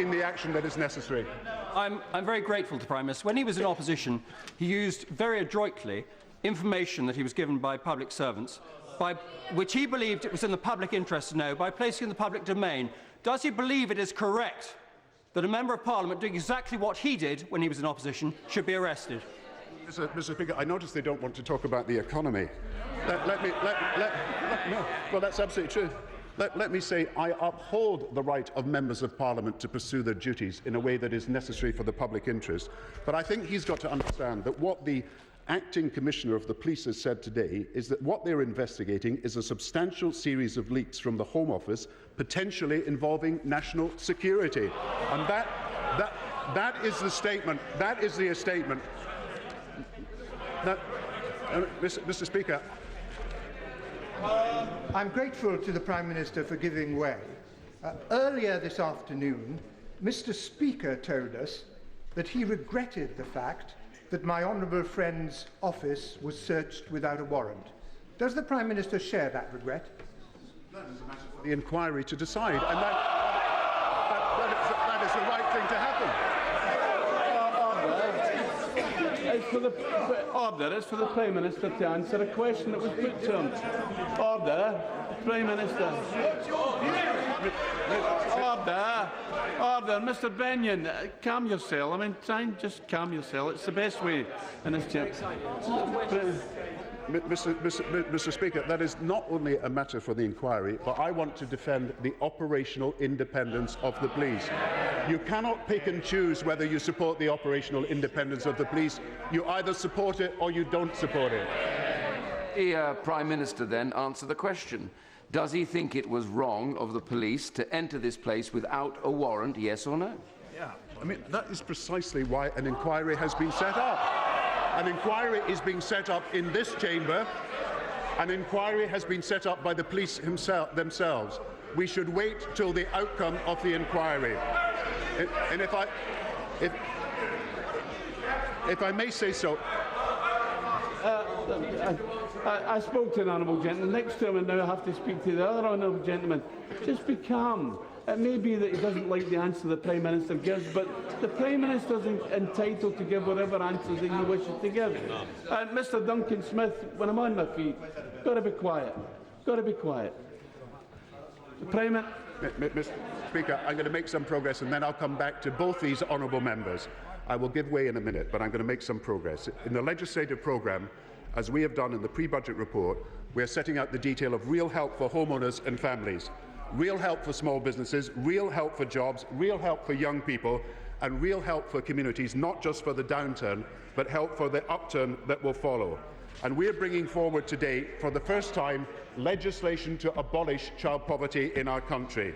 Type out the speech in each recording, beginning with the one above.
the action that is necessary. I'm very grateful to the Prime Minister. When he was in opposition, he used very adroitly information that he was given by public servants, which he believed it was in the public interest to know, by placing in the public domain. Does he believe it is correct that a Member of Parliament doing exactly what he did when he was in opposition should be arrested? Mr. Speaker, I notice they don't want to talk about the economy. No, well, that's absolutely true. Let me say I uphold the right of members of Parliament to pursue their duties in a way that is necessary for the public interest. But I think he's got to understand that what the Acting Commissioner of the Police has said today is that what they're investigating is a substantial series of leaks from the Home Office, potentially involving national security. And that is the statement. That is the statement. Mr. Speaker. I'm grateful to the Prime Minister for giving way. Earlier this afternoon, Mr. Speaker told us that he regretted the fact that my honourable friend's office was searched without a warrant. Does the Prime Minister share that regret? That is a matter for the inquiry to decide, and that is the right thing to happen. It's for the Prime Minister to answer a question that was put to him. Order, Prime Minister. Order, Mr. Benyon, calm yourself. I mean, try and just calm yourself. It's the best way in this chamber. Mr. Speaker, that is not only a matter for the inquiry, but I want to defend the operational independence of the police. You cannot pick and choose whether you support the operational independence of the police. You either support it or you don't support it. The Prime Minister then answer the question. Does he think it was wrong of the police to enter this place without a warrant, yes or no? Yeah, I mean, that is precisely why an inquiry has been set up. An inquiry is being set up in this chamber. An inquiry has been set up by the police themselves. We should wait till the outcome of the inquiry. And if I may say so. I spoke to an honourable gentleman. Next time I now have to speak to the other honourable gentleman. Just be calm. It may be that he doesn't like the answer the Prime Minister gives, but the Prime Minister is entitled to give whatever answers that he wishes to give. And Mr. Duncan Smith, when I'm on my feet, got to be quiet. Got to be quiet. The Prime Minister. Mr. Speaker, I'm going to make some progress, and then I'll come back to both these honourable members. I will give way in a minute, but I'm going to make some progress. In the legislative programme, as we have done in the pre-budget report, we are setting out the detail of real help for homeowners and families, real help for small businesses, real help for jobs, real help for young people, and real help for communities, not just for the downturn, but help for the upturn that will follow. And we are bringing forward today, for the first time, legislation to abolish child poverty in our country.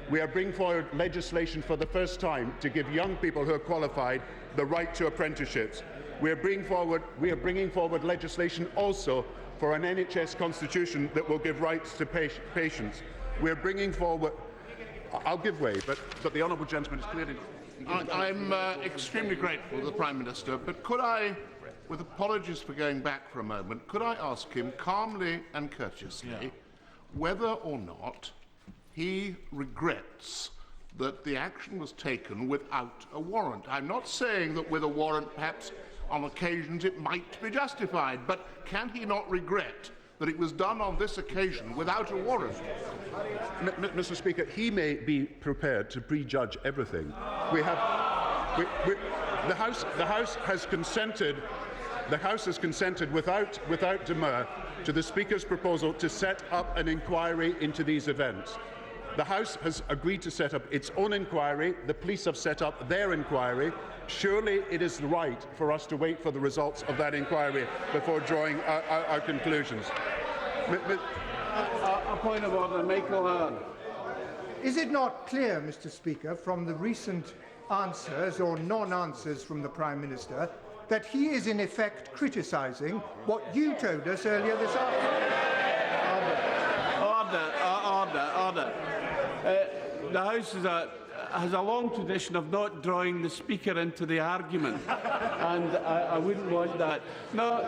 We are bringing forward legislation for the first time to give young people who are qualified the right to apprenticeships. We are bringing forward legislation also for an NHS constitution that will give rights to patients. We are bringing forward. I'll give way, but the honourable gentleman is clearly. I'm extremely grateful to the Prime Minister, but could I, with apologies for going back for a moment, could I ask him calmly and courteously whether or not he regrets that the action was taken without a warrant? I'm not saying that with a warrant perhaps on occasions it might be justified, but can he not regret that it was done on this occasion without a warrant? Mr. Speaker, he may be prepared to prejudge everything. The House has consented. The House has consented without demur to the Speaker's proposal to set up an inquiry into these events. The House has agreed to set up its own inquiry. The police have set up their inquiry. Surely it is right for us to wait for the results of that inquiry before drawing our conclusions. A point of order, Michael. Is it not clear, Mr. Speaker, from the recent answers or non-answers from the Prime Minister that he is in effect criticising what you told us earlier this afternoon? Order. The House has a long tradition of not drawing the Speaker into the argument, and I wouldn't want that. No.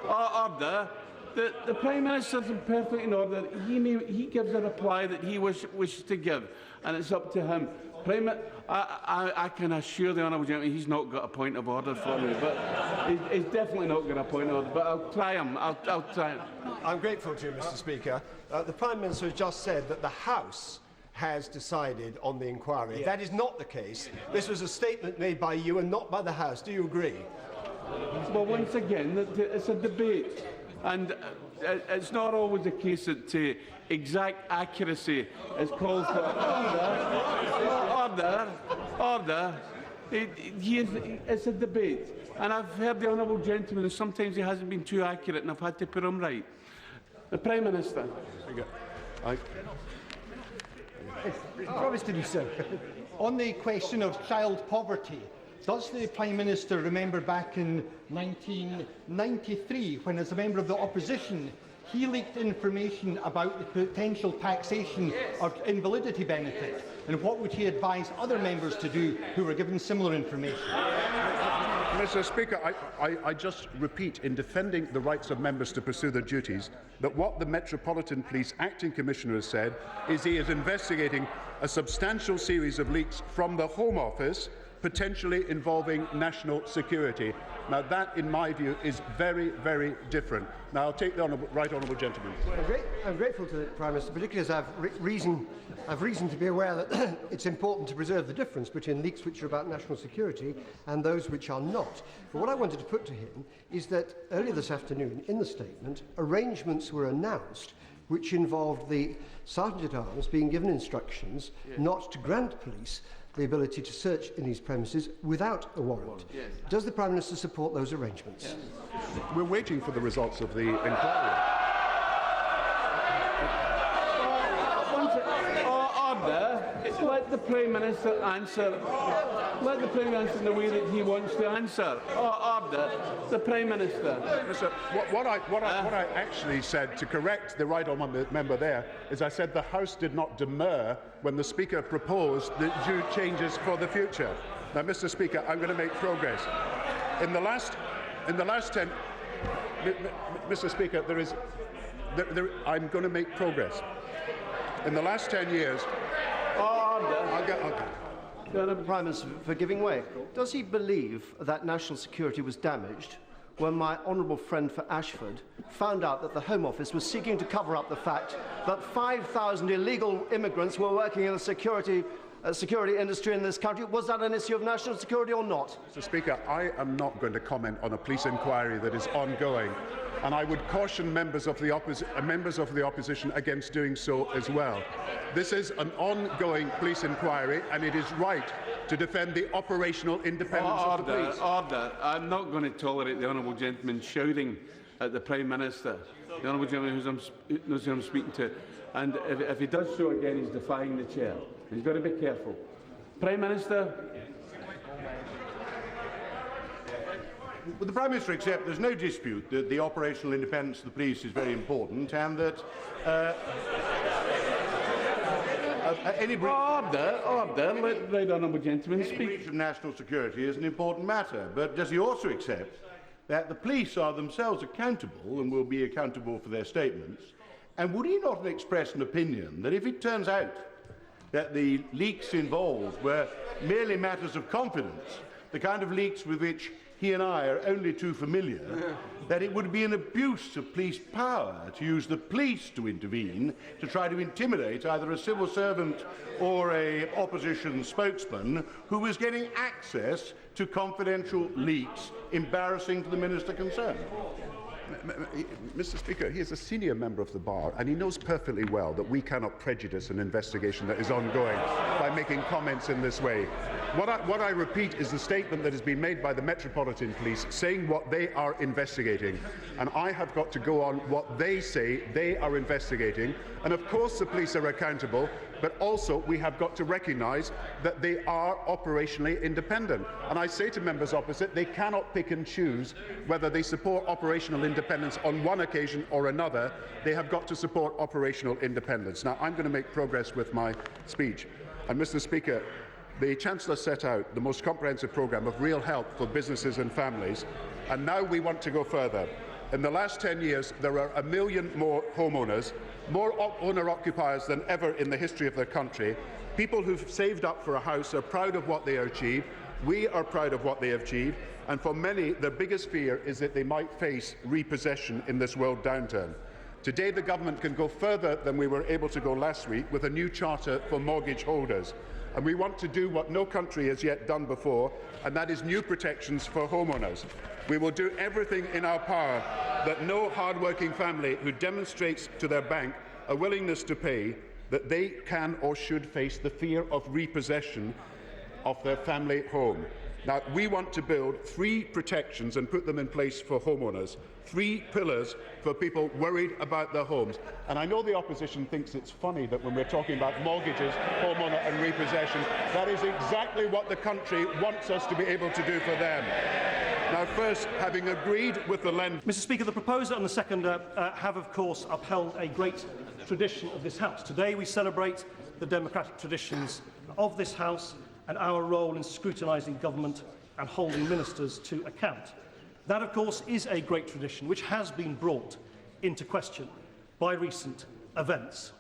Order. The Prime Minister is perfectly in order. He gives a reply that he wishes to give, and it's up to him. I can assure the honourable gentleman he's not got a point of order for me, but he's definitely not got a point of order. But I'll try him. I'll try him. I'm grateful to you, Mr. Speaker. The Prime Minister has just said that the House has decided on the inquiry. That is not the case. This was a statement made by you and not by the House. Do you agree? Well, once again, it's a debate, and it's not always the case that exact accuracy is called for. Order. It's a debate, and I've heard the honourable gentleman, and sometimes he hasn't been too accurate, and I've had to put him right. The Prime Minister. I promised to do so. On the question of child poverty, does the Prime Minister remember back in 1993, when as a member of the opposition, he leaked information about the potential taxation of invalidity benefit? And what would he advise other members to do who were given similar information? Mr. Speaker, I just repeat, in defending the rights of members to pursue their duties, that what the Metropolitan Police Acting Commissioner has said is he is investigating a substantial series of leaks from the Home Office, potentially involving national security. Now, that, in my view, is very, very different. Now, I'll take the right honourable gentleman. I'm grateful to the Prime Minister, particularly as I've reason to be aware that it's important to preserve the difference between leaks which are about national security and those which are not. But what I wanted to put to him is that earlier this afternoon, in the statement, arrangements were announced which involved the Sergeant-at-Arms being given instructions not to grant police the ability to search in these premises without a warrant. Yes. Does the Prime Minister support those arrangements? Yes. We're waiting for the results of the inquiry. Order. Let the Prime Minister answer. Let the Prime Minister in the way that he wants to answer. Order. The Prime Minister. Mr. What I actually said, to correct the right honourable member there, is I said the House did not demur when the Speaker proposed the due changes for the future. Now, Mr. Speaker, I'm going to make progress. In the last 10, Mr. Speaker, I'm going to make progress. In the last 10 years, The Prime Minister for giving way. Does he believe that national security was damaged when my honourable friend for Ashford found out that the Home Office was seeking to cover up the fact that 5,000 illegal immigrants were working in the security industry in this country? Was that an issue of national security or not? Mr. Speaker, I am not going to comment on a police inquiry that is ongoing, and I would caution members of the opposition against doing so as well. This is an ongoing police inquiry, and it is right to defend the operational independence of the police. Order. I'm not going to tolerate the honourable gentleman shouting at the Prime Minister. The honourable gentleman knows who I'm speaking to. And if he does so again, he's defying the chair. He's got to be careful. Prime Minister. Would the Prime Minister accept there's no dispute that the operational independence of the police is very important, and that any breach of national security is an important matter? But does he also accept that the police are themselves accountable and will be accountable for their statements? And would he not express an opinion that if it turns out that the leaks involved were merely matters of confidence, the kind of leaks with which he and I are only too familiar, that it would be an abuse of police power to use the police to intervene to try to intimidate either a civil servant or an opposition spokesman who was getting access to confidential leaks embarrassing to the minister concerned? Mr. Speaker, he is a senior member of the bar, and he knows perfectly well that we cannot prejudice an investigation that is ongoing by making comments in this way. What I repeat is the statement that has been made by the Metropolitan Police saying what they are investigating, and I have got to go on what they say they are investigating. And of course the police are accountable, but also we have got to recognise that they are operationally independent. And I say to members opposite, they cannot pick and choose whether they support operational independence on one occasion or another. They have got to support operational independence. Now, I'm going to make progress with my speech. And, Mr. Speaker, the Chancellor set out the most comprehensive programme of real help for businesses and families, and now we want to go further. In the last 10 years, there are 1 million more homeowners, more owner-occupiers than ever in the history of their country. People who've saved up for a house are proud of what they have achieved. We are proud of what they have achieved. And for many, their biggest fear is that they might face repossession in this world downturn. Today, the government can go further than we were able to go last week with a new charter for mortgage holders. And we want to do what no country has yet done before, and that is new protections for homeowners. We will do everything in our power that no hard-working family who demonstrates to their bank a willingness to pay, that they can or should face the fear of repossession of their family home. Now, we want to build 3 protections and put them in place for homeowners, 3 pillars for people worried about their homes. And I know the opposition thinks it's funny that when we're talking about mortgages, homeowner and repossession, that is exactly what the country wants us to be able to do for them. Now, first, having agreed with the lender... Mr. Speaker, the proposer and the seconder have, of course, upheld a great tradition of this House. Today we celebrate the democratic traditions of this House and our role in scrutinising government and holding ministers to account. That, of course, is a great tradition which has been brought into question by recent events.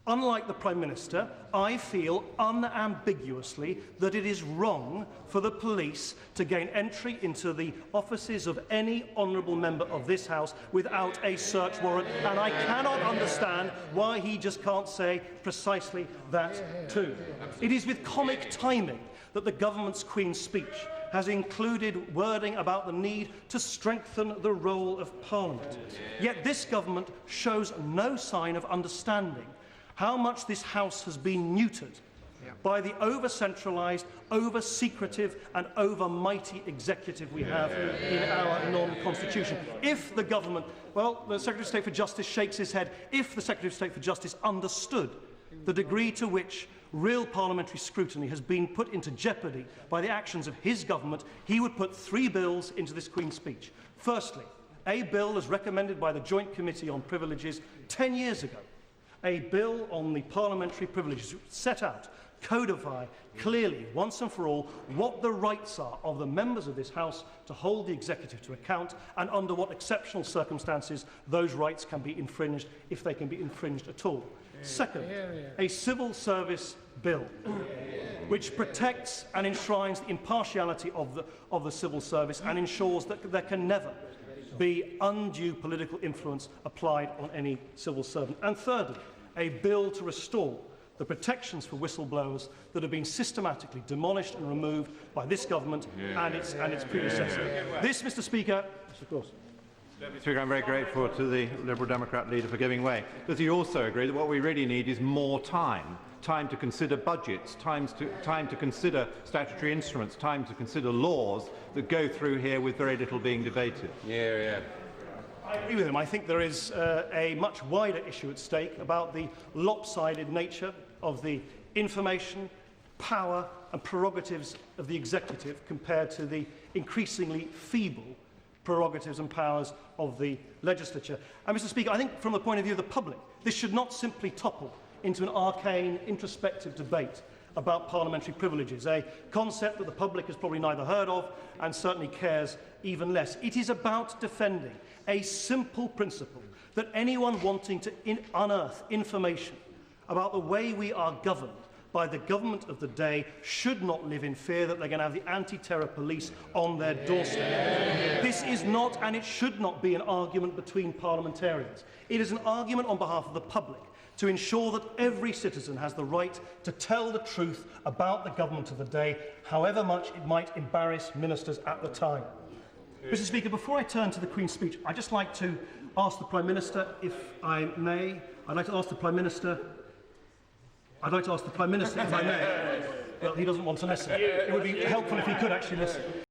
Unlike the Prime Minister, I feel unambiguously that it is wrong for the police to gain entry into the offices of any honourable member of this House without a search warrant, and I cannot understand why he just can't say precisely that too. It is with comic timing that the government's Queen's speech has included wording about the need to strengthen the role of Parliament. Yet this government shows no sign of understanding how much this House has been neutered by the over-centralised, over-secretive and over-mighty executive we have in our non-constitution. If the government, well, the Secretary of State for Justice shakes his head, if the Secretary of State for Justice understood the degree to which real parliamentary scrutiny has been put into jeopardy by the actions of his government, he would put 3 bills into this Queen's speech. Firstly, a bill as recommended by the Joint Committee on Privileges 10 years ago, a bill on the parliamentary privileges set out, codify clearly, once and for all, what the rights are of the members of this House to hold the executive to account and under what exceptional circumstances those rights can be infringed, if they can be infringed at all. Second, a civil service bill which protects and enshrines the impartiality of the civil service and ensures that there can never be undue political influence applied on any civil servant. And thirdly, a bill to restore the protections for whistleblowers that have been systematically demolished and removed by this government and its predecessor. This, Mr. Speaker, of course. Mr. Speaker, I'm very grateful to the Liberal Democrat leader for giving way. Does he also agree that what we really need is more time? Time to consider budgets, time to consider statutory instruments, time to consider laws that go through here with very little being debated? I agree with him. I think there is a much wider issue at stake about the lopsided nature of the information, power and prerogatives of the executive compared to the increasingly feeble prerogatives and powers of the legislature. And, Mr. Speaker, I think from the point of view of the public, this should not simply topple into an arcane, introspective debate about parliamentary privileges, a concept that the public has probably neither heard of and certainly cares even less. It is about defending a simple principle that anyone wanting to unearth information about the way we are governed by the government of the day should not live in fear that they're going to have the anti-terror police on their doorstep. This is not, and it should not be, an argument between parliamentarians. It is an argument on behalf of the public to ensure that every citizen has the right to tell the truth about the government of the day, however much it might embarrass ministers at the time. Mr. Speaker, before I turn to the Queen's speech, I'd just like to ask the Prime Minister, if I may, I'd like to ask the Prime Minister, if I may. Well, he doesn't want to listen. It would be helpful if he could actually listen.